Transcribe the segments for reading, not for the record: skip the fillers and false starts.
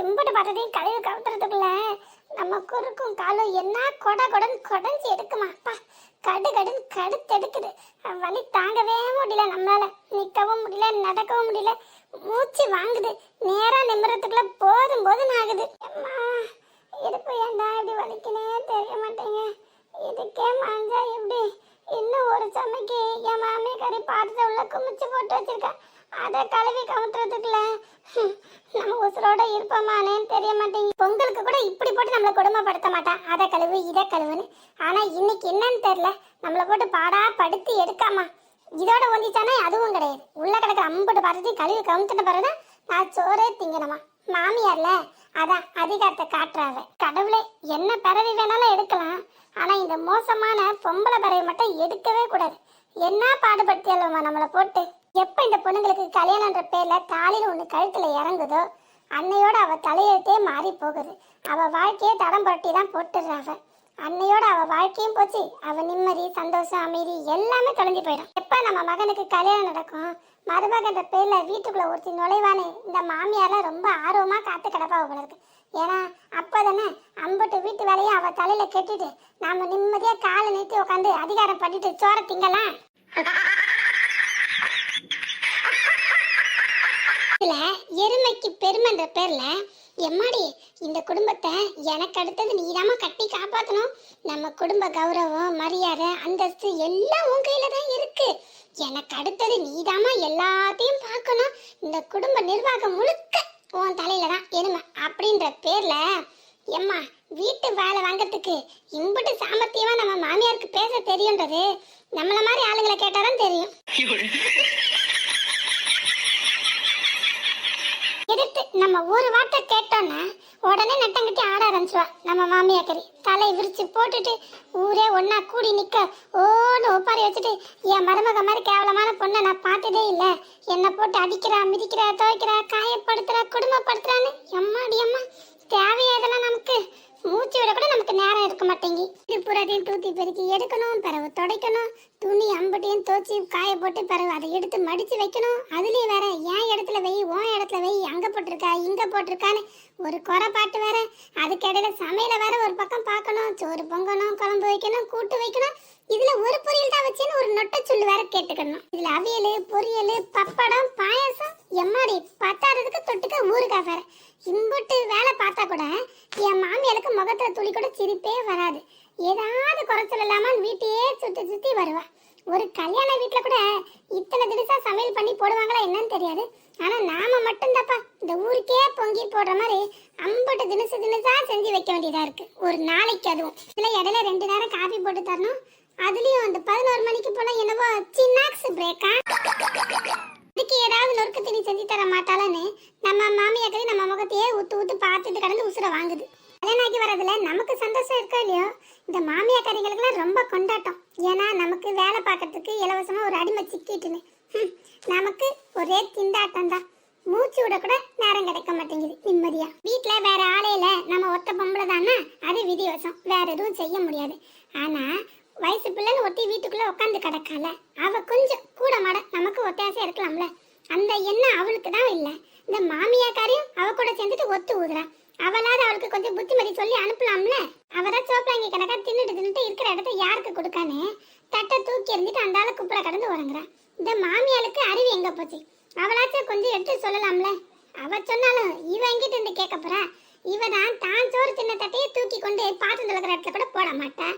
எம்பிட்டு பார்த்ததையும் கழுவி கவுத்துறதுக்குள்ள நமக்கு இருக்கும் காலம் என்ன கொடன் கொடைஞ்சி எடுக்குமா அப்பா. கடுன்னு கடுத்தெடுக்குது. வலி தாங்கவே முடியல, நம்மளால நிற்கவும் முடியல, நடக்கவும் முடியல, மூச்சு வாங்குது. நேரா நிமிடத்துக்குள்ள போதும் ஆகுது. அம்மா இடுப்பு ஏன்டா இப்படி வலிக்குனே தெரிய மாட்டேங்க. இதுக்கே மாஞ்சா எப்படி? இன்னும் ஒரு சமைக்கு என் மாமியாரி பாத்திரத்தை உள்ள குமிச்சு போட்டு வச்சிருக்கா. அதை கழுவி கவுத்துறதுக்குள்ள நம்ம உசுரோட இருப்போமானேன்னு தெரிய மாட்டேங்குது. பொங்கலுக்கு கூட இப்படி போட்டு நம்மளை கொடுமைப்படுத்த மாட்டான், அதை கழுவு இதை கழுவுன்னு. ஆனா இன்னைக்கு என்னன்னு தெரியல, நம்மளை போட்டு பாடா படுத்து எடுக்காமா. இதோட ஒந்திச்சானா அதுவும் கிடையாது. உள்ள கிடக்கிற அம்பட்டு பாத்திரத்தையும் கழுவி கவுத்துட்ட பிறகுதான் நான் சோறே திங்கணுமா. மாமியார்ல அதான் அதிகாரத்தை காட்டுறாங்க. கடவுளே, என்ன பிறவி வேணாலும் எடுக்கலாம், ஆனா இந்த மோசமான பொம்பளை பிறவி மட்டும் எடுக்கவே கூடாது. என்ன பாடுபடுத்தியல்லுமா நம்மளை போட்டு. எப்ப இந்த பொண்ணுங்களுக்கு கல்யாணம்ன்ற பேர்ல தாலின்னு ஒண்ணு கழுத்துல இறங்குதோ அன்னையோட அவ தலையெழுத்தே மாறி போகுது. அவ வாழ்க்கையே தடம் புரட்டி தான் போட்டுடுறாங்க. அன்னையோட அவ வாழ்க்கையும் போச்சு. அவ நிம்மதி, சந்தோஷம், அமைதி எல்லாமே தொலைஞ்சு போயிடும். எப்ப நம்ம மகனுக்கு கல்யாணம் நடக்கும், மருமகன்ற பேர்ல வீட்டுக்குள்ள ஒருத்தி நுழைவானு இந்த மாமியாரெல்லாம் ரொம்ப ஆர்வமா காத்து கிடப்பா போல இருக்கு. ஏன்னா அப்பதானே அம்பட்டு வீட்டு வேலையை அவ தலையில கெட்டிட்டு நாம நிம்மதியா காலை நீட்டி உட்காந்து அதிகாரம் பண்ணிட்டு சோற திங்கலாம். எருமைக்கு பெருமைன்ற பேர்ல எம்மாடி இந்த குடும்பத்தை எனக்கு அடுத்தது நீதாம கட்டி காப்பாத்தணும். நம்ம குடும்ப கௌரவம், மரியாதை, அந்தஸ்து எல்லாம் உன் கையில தான் இருக்கு. எனக்கு அடுத்தது நீதாமா எல்லாத்தையும் பார்க்கணும். இந்த குடும்ப நிர்வாகம் முழுக்க உன் தலையில தான் எருமை அப்படின்ற பேர்ல எம்மா வீட்டு வேலை வாங்கறதுக்கு இம்புட்டு சாமர்த்தியமா நம்ம மாமியாருக்கு பேச தெரியுன்றது நம்மள மாதிரி ஆளுங்களை கேட்டாதான் தெரியும். எடுத்து நம்ம ஒரு வார்த்தை கேட்டோன்னா உடனே நட்டங்கட்டி ஆட ஆரம்பிச்சுவா நம்ம மாமியாக்கறி. தலை விரிச்சு போட்டுட்டு ஊரே ஒன்னா கூடி நிக்க ஓன்னு ஒப்பாரி வச்சுட்டு, என் மருமக மாதிரி கேவலமான பொண்ணை நான் பார்த்ததே இல்லை, என்னை போட்டு அடிக்கிறா, மிதிக்கிறா, துவைக்கிறா, காயப்படுத்துறா, குடும்பப்படுத்துறான்னு. எம்மாடி அம்மா, தேவையா இதெல்லாம் நமக்கு? மூச்சு விட கூட நமக்கு நேரம் இருக்க மாட்டேங்கி. இது புறாத்தையும் தூத்தி பெருக்கி எடுக்கணும், பிறகு துடைக்கணும், துணி அம்பட்டையும் தோச்சி காய போட்டு பிறகு அதை எடுத்து மடிச்சு வைக்கணும். அதுலயும் வேற என் இடத்துல வை, உன் இடத்துல வை, அங்க போட்டிருக்கா இங்க போட்டிருக்கான்னு ஒரு குறை பாட்டு வேற. அதுக்கு இடையில சமையல வேற ஒரு பக்கம் பார்க்கணும், சோறு பொங்கணும், குழம்பு வைக்கணும், கூட்டு வைக்கணும். இதுல ஒரு பொரியல் தான் வச்சேன்னு ஒரு நொட்டை சொல்லு வேற கேட்டுக்கணும். இதுல அவியல், பொரியல், பப்படம், பாயசம், எம்மாடி பத்தாறதுக்கு தொட்டுக்க ஊறுகாய் வேற. இம்புட்டு வேலை பார்த்தா கூட என் மாமியாருக்கு முகத்துல துளி கூட சிரிப்பே வராது. ஏதாவது குறைச்சல் இல்லாம வீட்டையே சுத்தி வருவா. ஒரு கல்யாண வீட்டுல கூட இத்தனை தினசா சமையல் பண்ணி போடுவாங்களா என்னன்னு தெரியாது. ஆனா நாம மட்டும் தப்பா இந்த ஊருக்கே பொங்கி போடுற மாதிரி அம்பட்டு தினசா செஞ்சு வைக்க வேண்டியதா இருக்கு ஒரு நாளைக்கு. அதுவும் இதுல இடையில 2 நேரம் காபி போட்டு தரணும். அதுலயும் அந்த 11 மணிக்கு போல என்னவோ சின்னாக்ஸ் பிரேக்கா. இதுக்கு ஏதாவது நொறுக்கு திணி செஞ்சு தர மாட்டாளன்னு நம்ம மாமியாக்கறி நம்ம முகத்தையே ஊத்து பார்த்துட்டு கடந்து உசுர வாங்குது. கல்யாணாக்கி வரதுல நமக்கு சந்தோஷம் இருக்கா இல்லையோ, இந்த மாமியாக்கறிகளுக்கெல்லாம் ரொம்ப கொண்டாட்டம். ஏன்னா நமக்கு வேலை பார்க்கறதுக்கு இலவசமா ஒரு அடிமை சிக்கிட்டுன்னு நமக்கு ஒரே திண்டாட்டம் தான். மூச்சு விட கூட நேரம் கிடைக்க மாட்டேங்குது நிம்மதியா. வீட்டுல வேற ஆளையில நம்ம ஒத்த பொம்பளை தானே, அது விதிவசம், வேற எதுவும் செய்ய முடியாது. ஆனா வயசு பிள்ளைன்னு ஒட்டி வீட்டுக்குள்ள உட்காந்து கிடக்கால, அவ கொஞ்சம் கூட மாட நமக்கு ஒத்தாசையா இருக்கலாம்ல. அந்த எண்ணம் அவளுக்கு தான் இல்ல. இந்த மாமியாக்காரையும் அவ கூட சேர்ந்துட்டு ஒத்து ஊதுறா. அவளாவது அவளுக்கு கொஞ்சம் புத்திமதி சொல்லி அனுப்பலாம்ல. அவதான் சோப்பலாங்கி கணக்கா தின்னுட்டு இருக்கிற இடத்த யாருக்கு கொடுக்கானே தட்டை தூக்கி எறிஞ்சிட்டு அந்த ஆளு குப்புற கடந்து உறங்குறா. இந்த மாமியாளுக்கு அறிவு எங்க போச்சு? அவளாச்சும் கொஞ்சம் எடுத்து சொல்லலாம்ல. அவ சொன்னாலும் இவ எங்கிட்ட இருந்து கேட்க போறா? இவதான் தான் சோறு தின்ன தட்டையே தூக்கி கொண்டு பாத்திரம் தொலைக்கிற இடத்துல கூட போட மாட்டா.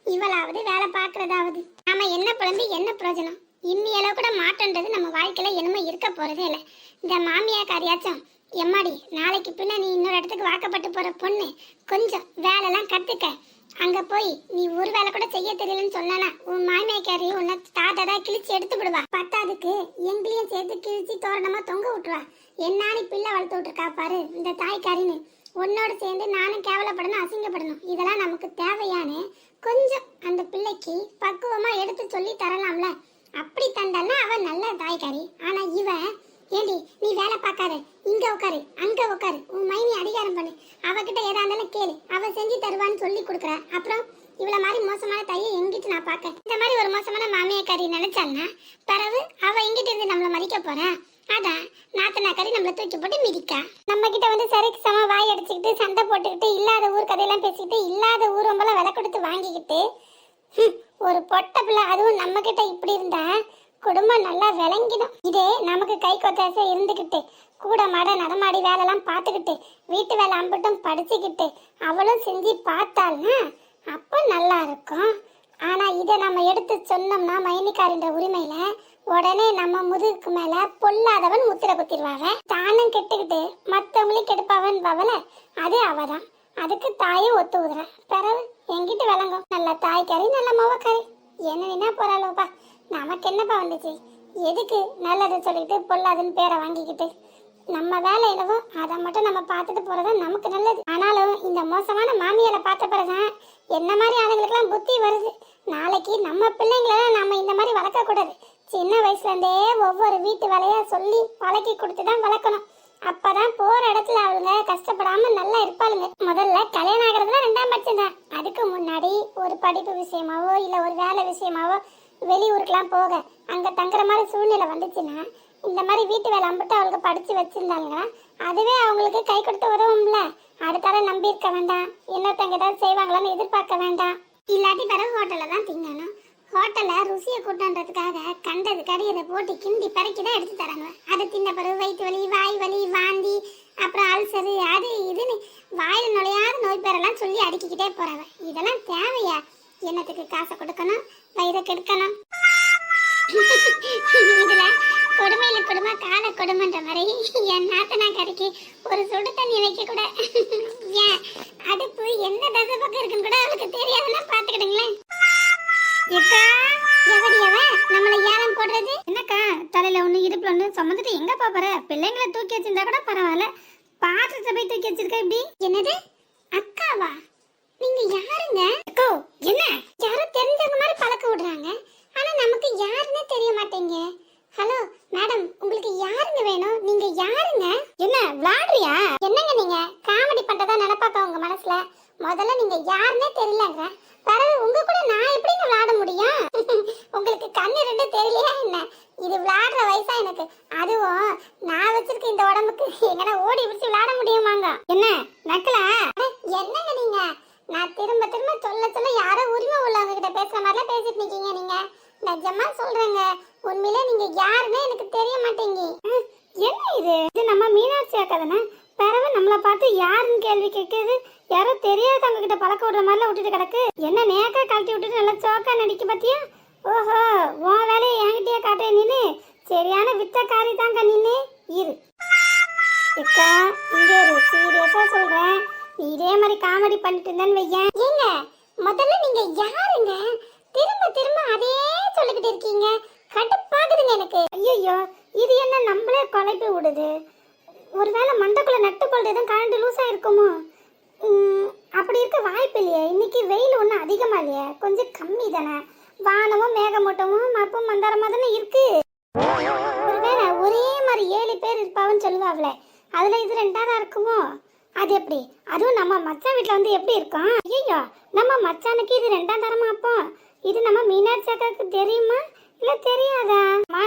இவளாவது வேலை பாக்குறதாவது. நாம என்ன புலம்பி என்ன பிரயோஜனம்? இன்னியளவு கூட மாற்றன்றது நம்ம வாழ்க்கையில என்னமோ இருக்க போறதே இல்லை. இந்த மாமியாக்காரியாச்சும் எம்மாடி நாளைக்கு பின்ன நீ இன்னொரு இடத்துக்கு வாக்கப்பட்டு போற பொண்ணு, கொஞ்சம் வேலைலாம் கத்துக்க. அங்க போய் நீ ஒரு வேலை கூட செய்ய தெரியலன்னு சொன்னா உன் மாமியாக்காரி உன்னை தாத்தா கிழிச்சு எடுத்து விடுவா. பத்தாதுக்கு எங்களையும் சேர்த்து கிழிச்சு தோரணமா தொங்க விட்டுருவா. என்னானி பிள்ளை வளர்த்து விட்டுருக்கா பாரு இந்த தாய்க்காரின்னு. உன்னோட சேர்ந்து நானும் கேவலப்படணும், அசிங்கப்படணும். இதெல்லாம் நமக்கு தேவையானு கொஞ்சம் அந்த பிள்ளைக்கு பக்குவமா எடுத்து சொல்லி தரலாம்ல. அப்படி தந்தாலும் அவன் நல்ல தாய்க்காரி. ஆனா இவன் ஏண்டி நீ வேலை பார்க்காத, இங்க உட்காரு அங்க உட்காரு, உன் மைனி அதிகாரம் பண்ணு, அவகிட்ட ஏதா இருந்தாலும் கேளு, அவ செஞ்சு தருவான்னு சொல்லி கொடுக்குற. அப்புறம் இவ்வளவு மாதிரி மோசமான தாயை எங்கிட்டு நான் பார்க்க? இந்த மாதிரி ஒரு மோசமான மாமியாக்காரி நினைச்சான்னா பிறகு அவ எங்கிட்ட இருந்து நம்மள மதிக்க போறா? அதான் நாத்தனாக்காரி நம்மள தூக்கி போட்டு மிதிக்கா. நம்ம கிட்ட வந்து சரிக்கு சம வாய் அடிச்சுக்கிட்டு சண்டை போட்டுக்கிட்டு இல்லாத ஊர் கதையெல்லாம் பேசிக்கிட்டு இல்லாத ஊரம்பெல்லாம் விலை கொடுத்து வாங்கிக்கிட்டு ஒரு பொட்டை பிள்ளை அதுவும் நம்ம கிட்ட இப்படி இருந்தா குடும்பம் நல்லா விளங்கிடும். இதே நமக்கு கை கொத்தாச இருந்துக்கிட்டு கூட மாட நடமாடி வேலைலாம் பார்த்துக்கிட்டு வீட்டு வேலை அம்பட்டும் படிச்சுக்கிட்டு அவளும் செஞ்சு பார்த்தாள்னா அப்போ நல்லா இருக்கும். ஆனா இதை நம்ம எடுத்து சொன்னோம்னா மைனிக்காரின்ற உரிமையில உடனே நம்ம முதுகுக்கு மேல பொல்லாதவன் முத்திர குத்திடுவாங்க. தானும் கெட்டுக்கிட்டு மத்தவங்களையும் கெடுப்பாவன் பவல அது அவதான். அதுக்கு தாயும் ஒத்து உதுற பிறகு எங்கிட்டு விளங்கும். நல்ல தாய்க்கறி நல்ல மொவக்கறி என்ன போறாளோப்பா. நமக்கு என்னப்பா வந்துச்சு? எதுக்கு நல்லது சொல்லிட்டு பொல்லாதுன்னு பேரை வாங்கிக்கிட்டு நம்ம வேலை என்னவோ அதை மட்டும் நம்ம பார்த்துட்டு போறதான் நமக்கு நல்லது. ஆனாலும் இந்த மோசமான மாமியாரை பார்த்த பிறகுதான் என்ன மாதிரி ஆளுங்களுக்கெல்லாம் புத்தி வருது. நாளைக்கு நம்ம பிள்ளைங்களெல்லாம் நம்ம இந்த மாதிரி வளர்க்க கூடாது. சின்ன வயசுல இருந்தே ஒவ்வொரு வீட்டு வேலையா சொல்லி பழக்கி கொடுத்துதான் வளர்க்கணும். அப்பதான் போற இடத்துல அவங்க கஷ்டப்படாம நல்லா இருப்பாளுங்க. முதல்ல கல்யாணம் ஆகிறதுல 2ஆம் பட்சம் தான். அதுக்கு முன்னாடி ஒரு படிப்பு விஷயமாவோ இல்ல ஒரு வேலை விஷயமாவோ வெளியூருக்கெல்லாம் போக அங்க தங்குற மாதிரி சூழ்நிலை வந்துச்சுன்னா இந்த மாதிரி வீட்டு வேலை அம்பிட்டு அவளுக்கு படிச்சு வச்சிருந்தாங்கன்னா அதுவே அவங்களுக்கு கை கொடுத்து உதவும்ல. அடுத்தால நம்பி இருக்க வேண்டாம், இன்னொருத்தங்க ஏதாவது செய்வாங்களான்னு எதிர்பார்க்க வேண்டாம். இல்லாட்டி பிறகு ஹோட்டல்ல தான் திங்கணும். ஹோட்டல்ல ருசியை கூட்டன்றதுக்காக கண்டது கறியதை போட்டு கிண்டி பறக்கி தான் எடுத்து தராங்க. அதை தின்ன பிறகு வயிற்று வலி, வாய் வலி, வாந்தி, அப்புறம் அல்சரு, அது இதுன்னு வாயில நுழையாத நோய் பேரெல்லாம் சொல்லி அடுக்கிக்கிட்டே போறாங்க. இதெல்லாம் தேவையா? என்னத்துக்கு காசை கொடுக்கணும், வயிறை கெடுக்கணும்? இதுல கொடுமையில கொடுமை கால கொடுமைன்ற மாதிரி என் நாத்தனாக்காரிக்கு ஒரு சுடு தண்ணி வைக்க கூட ஏன் அடுப்பு எந்த தசை பக்கம் இருக்குன்னு கூட அவளுக்கு தெரியாதுன்னா பாத்துக்கிடுங்களேன். நம்மள ஏலம் போடுறது என்னக்கா? தலையில ஒண்ணு இடுப்புல ஒண்ணு சுமந்துட்டு எங்க போற? பிள்ளைங்களை தூக்கி வச்சிருந்தா கூட பரவாயில்ல, பாத்திரத்தை போய் தூக்கி வச்சிருக்க இப்படி. என்னது அக்காவா? நீங்க யாருங்க? அக்கோ என்ன யாரோ தெரிஞ்சவங்க மாதிரி பழக்க விடுறாங்க. ஆனா நமக்கு யாருன்னே தெரிய மாட்டேங்க. ஹலோ மேடம், உங்களுக்கு யாருங்க வேணும்? நீங்க யாருங்க? என்ன விளையாடுறியா? என்னங்க நீங்க காமெடி பண்றதா நினைப்பாக்க உங்க மனசுல? முதல்ல நீங்க யாருன்னே தெரியலங்க. பிறகு உங்க கூட நான் எப்படிங்க விளையாட முடியும்? உங்களுக்கு கண்ணு ரெண்டு தெரியலையா என்ன? இது விளையாடுற வயசா எனக்கு? அதுவும் நான் வச்சிருக்க இந்த உடம்புக்கு எங்கன்னா ஓடி பிடிச்சி விளையாட முடியுமாங்க? என்ன நக்கலா? என்னங்க நீங்க? நான் திரும்ப திரும்ப சொல்ல யாரோ உரிமை உள்ளவங்க கிட்ட பேசுற மாதிரிலாம் பேசிட்டு நிக்கீங்க நீங்க. நிஜமா சொல்றேங்க, உண்மையிலே நீங்க யாருன்னே எனக்கு தெரிய மாட்டேங்க. என்ன இது நம்ம மீனாட்சி அக்கா தானே? பிறகு நம்மளை பார்த்து யாருன்னு கேள்வி கேட்குது. யாரோ தெரியாதவங்க கிட்ட பழக்க விடுற மாதிரிலாம் விட்டுட்டு கிடக்கு. என்ன நேக்கா கழட்டி விட்டுட்டு நல்லா சோக்கா நடிக்க பத்தியா? ஓஹோ, உன் வேலையை என்கிட்டயே காட்டே நீனு. சரியான வித்தக்காரி தாங்க நீனு. இரு அக்கா, இங்க ஒரு சீரியஸா சொல்றேன். இதே மாதிரி காமெடி பண்ணிட்டு இருந்தேன்னு வையேன். ஏங்க முதல்ல நீங்க யாருங்க? திரும்ப திரும்ப அதே சொல்லிக்கிட்டு இருக்கீங்க, கடுப்பாகுதுங்க எனக்கு. ஐயோ, இது என்ன நம்மளே குழப்பி விடுது. ஒருவேளை மண்டக்குள்ள நட்டுக்கொள்ள எதுவும் கரண்ட் லூஸா இருக்குமோ? அப்படி இருக்க வாய்ப்பு இல்லையே. இன்னைக்கு வெயில் ஒன்றும் அதிகமா இல்லையே, கொஞ்சம் கம்மி தானே. வானமும் மேகமூட்டமும் மப்பும் மந்தாரமா தானே இருக்கு. ஒருவேளை ஒரே மாதிரி 7 பேர் இருப்பாவன்னு சொல்லுவாங்களே, அதுல இது 2ஆவதா இருக்குமோ? அது எப்படி? அதுவும் நம்ம மச்சான் வீட்டுல வந்து எப்படி இருக்கும்? ஐயோ, நம்ம மச்சானுக்கு இது 2ஆம் தரமா? அப்போ இது நம்ம மீனாட்சி அக்காவுக்கு தெரியுமா இல்ல தெரியாதா?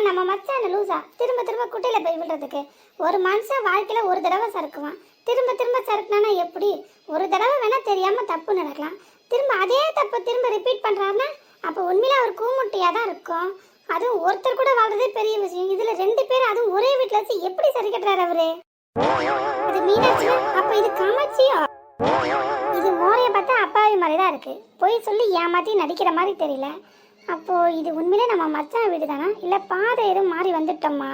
நம்ம மச்சான லூசா திரும்ப திரும்ப குட்டையில போய் விடுறதுக்கு. ஒரு மனுஷன் வாழ்க்கையில ஒரு தடவை சறுக்குவான். திரும்ப திரும்ப சறுக்குனா எப்படி? ஒரு தடவை வேணா தெரியாம தப்பு நடக்கலாம். திரும்ப அதே தப்பு திரும்ப ரிப்பீட் பண்றாருன்னா அப்ப உண்மையில அவர் கூமுட்டியா தான் இருக்கும். அதுவும் ஒருத்தர் கூட வாழ்றதே பெரிய விஷயம். இதுல 2 பேர் அதுவும் ஒரே வீட்டுல வச்சு எப்படி சரி கட்டுறாரு அவரு? இது மீனாட்சி, அப்ப இது காமாட்சியோ? இது மோரைய பார்த்தா அப்பாவி மாதிரிதான் இருக்கு. போய் சொல்லி ஏமாத்தி நடிக்கிற மாதிரி தெரியல. அப்போ இது உண்மையிலே நம்ம மச்சான் வீடு தானா இல்ல பாதை எதுவும் மாறி வந்துட்டோமா?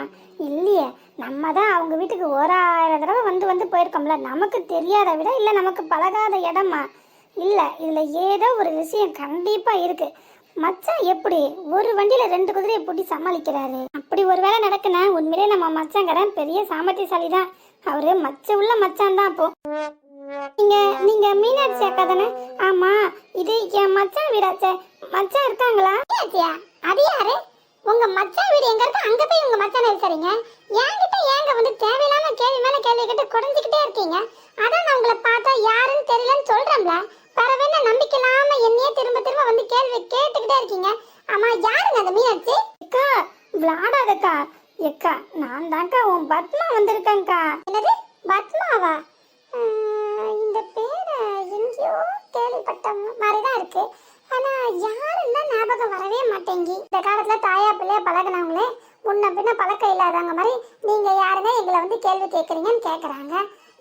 இல்லையே, நம்ம தான் அவங்க வீட்டுக்கு 1000 தடவை வந்து போயிருக்கோம்ல. நமக்கு தெரியாத விட இல்ல நமக்கு பழகாத இடமா? இல்ல, இதுல ஏதோ ஒரு விஷயம் கண்டிப்பா இருக்கு. மச்சான் எப்படி ஒரு வண்டியில 2 குதிரையை பூட்டி சமாளிக்கிறாரு? அப்படி ஒரு வேலை நடக்குனா உண்மையிலே நம்ம மச்சாங்கிறன் பெரிய சாமர்த்தியசாலி தான். அவரு மச்ச உள்ள மச்சான் தான். அப்போ நீங்க மீனாட்சி அக்கா தானே? ஆமா, இது என் மச்சான் வீடாச்சே. மச்சான் இருக்காங்களா? அது யாரு? உங்க மச்சான் வீடு எங்க இருக்கு? அங்க போய் உங்க மச்சான் இருக்காருங்க. என்கிட்ட ஏங்க வந்து தேவையில்லாம கேள்வி மேல கேள்வி கேட்டு குறைஞ்சிக்கிட்டே இருக்கீங்க? அதான் நான் உங்களை பார்த்தா யாருன்னு தெரியலன்னு சொல்றேன்ல. பரவாயில்ல, நம்பிக்கை இல்லாம என்னையே திரும்ப திரும்ப வந்து கேள்வி கேட்டுக்கிட்டே இருக்கீங்க. ஆமா, யாருங்க அந்த மீனாட்சி? அக்கா விளாடாதக்கா, எக்கா நான் தான்க்கா உன் பத்மா வந்திருக்கேன்க்கா. என்னது பத்மாவா? இந்த பேரை எங்கேயோ கேள்விப்பட்ட மாதிரி தான் இருக்கு. ஆனா யாருன்னா ஞாபகம் வரவே மாட்டேங்கி. இந்த காலத்துல தாயா பிள்ளைய பழகினவங்களே முன்ன பின்ன பழக்கம் இல்லாதவங்க மாதிரி நீங்க யாருங்க எங்களை வந்து கேள்வி கேட்குறீங்கன்னு கேட்குறாங்க.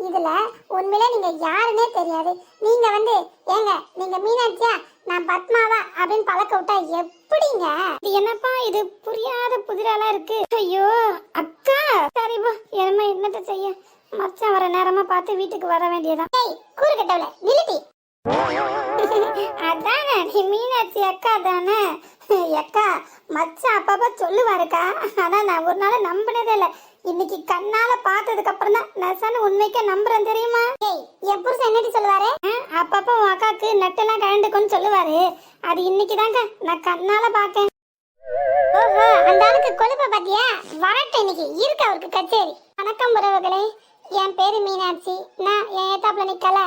இதுல உண்மையிலே நீங்க யாருன்னே தெரியாது. நீங்க வந்து ஏங்க நீங்க மீனாட்சியா நான் பத்மாவா அப்படின்னு பழக்க விட்டா எப்படிங்க? இது என்னப்பா இது புரியாத புதிராலா இருக்கு. ஐயோ அக்கா சரிப்பா என்னமா என்னத்த செய்ய, மச்சான் வர நேரமா பார்த்து வீட்டுக்கு வர வேண்டியதான். ஏய் கூறு கட்டவள நிலுத்தி. அதானே நீ மீனாட்சி அக்கா தானே? அக்கா மச்சான் அப்பப்பா சொல்லுவாருக்கா, ஆனா நான் ஒரு நாள் நம்பினதே இல்லை. இன்னைக்கு கண்ணால பார்த்ததுக்கு அப்புறம் தான் நெசன்னு உண்மைக்கே நம்புறேன் தெரியுமா? ஏய் என் புருஷன் என்னடி சொல்லுவாரு? அப்பப்ப உன் அக்காக்கு நட்டெல்லாம் கழண்டுக்குன்னு சொல்லுவாரு. அது இன்னைக்கு தாங்க நான் கண்ணால பார்த்தேன். ஓஹோ அந்த ஆளுக்கு கொழுப்ப பாத்தியா? வரட்டும் இன்னைக்கு இருக்கு அவருக்கு கச்சேரி. வணக்கம் உறவுகளே, என் பேரு மீனாட்சி. நான் என் ஏத்தாப்புல நிக்கல,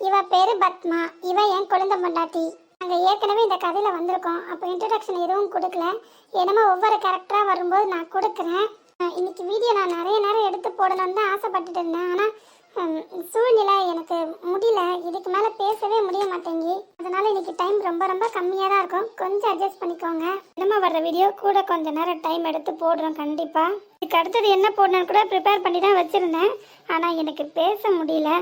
இவ பேரு பத்மா, இவ என் குழந்தை பொண்டாட்டி. நாங்க ஏற்கனவே இந்த கதையில வந்திருக்கோம். அப்போ இன்ட்ரடக்ஷன் எதுவும் கொடுக்கல, என்னமோ ஒவ்வொரு கேரக்டரா வரும்போது நான் கொடுக்குறேன். இன்னைக்கு வீடியோ நான் நிறைய நேரம் எடுத்து போடணும்னு தான் ஆசைப்பட்டுட்டு இருந்தேன். ஆனால் சூழ்நிலை எனக்கு முடியல, இதுக்கு மேலே பேசவே முடிய மாட்டேங்கி. அதனால இன்னைக்கு டைம் ரொம்ப ரொம்ப கம்மியாக தான் இருக்கும், கொஞ்சம் அட்ஜஸ்ட் பண்ணிக்கோங்க. நம்ம வர்ற வீடியோ கூட கொஞ்ச நேரம் டைம் எடுத்து போடுறோம் கண்டிப்பாக. இதுக்கு அடுத்தது என்ன போடணும்னு கூட ப்ரிப்பேர் பண்ணி தான் வச்சுருந்தேன், ஆனால் எனக்கு பேச முடியல.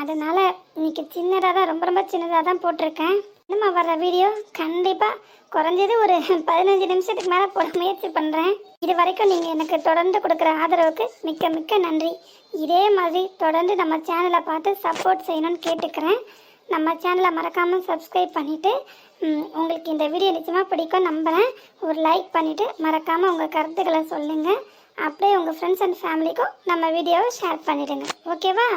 அதனால இன்னைக்கு சின்னதாக தான், ரொம்ப ரொம்ப சின்னதாக தான் போட்டிருக்கேன். நம்ம வர்ற வீடியோ கண்டிப்பாக குறைஞ்சது ஒரு 15 நிமிஷத்துக்கு மேலே போட முயற்சி பண்ணுறேன். இது வரைக்கும் நீங்கள் எனக்கு தொடர்ந்து கொடுக்குற ஆதரவுக்கு மிக்க மிக்க நன்றி. இதே மாதிரி தொடர்ந்து நம்ம சேனலை பார்த்து சப்போர்ட் செய்யணும்னு கேட்டுக்கிறேன். நம்ம சேனலை மறக்காமல் சப்ஸ்கிரைப் பண்ணிவிட்டு உங்களுக்கு இந்த வீடியோ நிச்சயமாக பிடிக்கும் நம்புகிறேன். ஒரு லைக் பண்ணிவிட்டு மறக்காமல் உங்கள் கருத்துக்களை சொல்லுங்கள். அப்படியே உங்கள் ஃப்ரெண்ட்ஸ் அண்ட் ஃபேமிலிக்கும் நம்ம வீடியோவை ஷேர் பண்ணிவிடுங்க. ஓகேவா?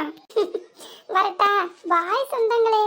வரட்டா? பாய் சொந்தங்களே.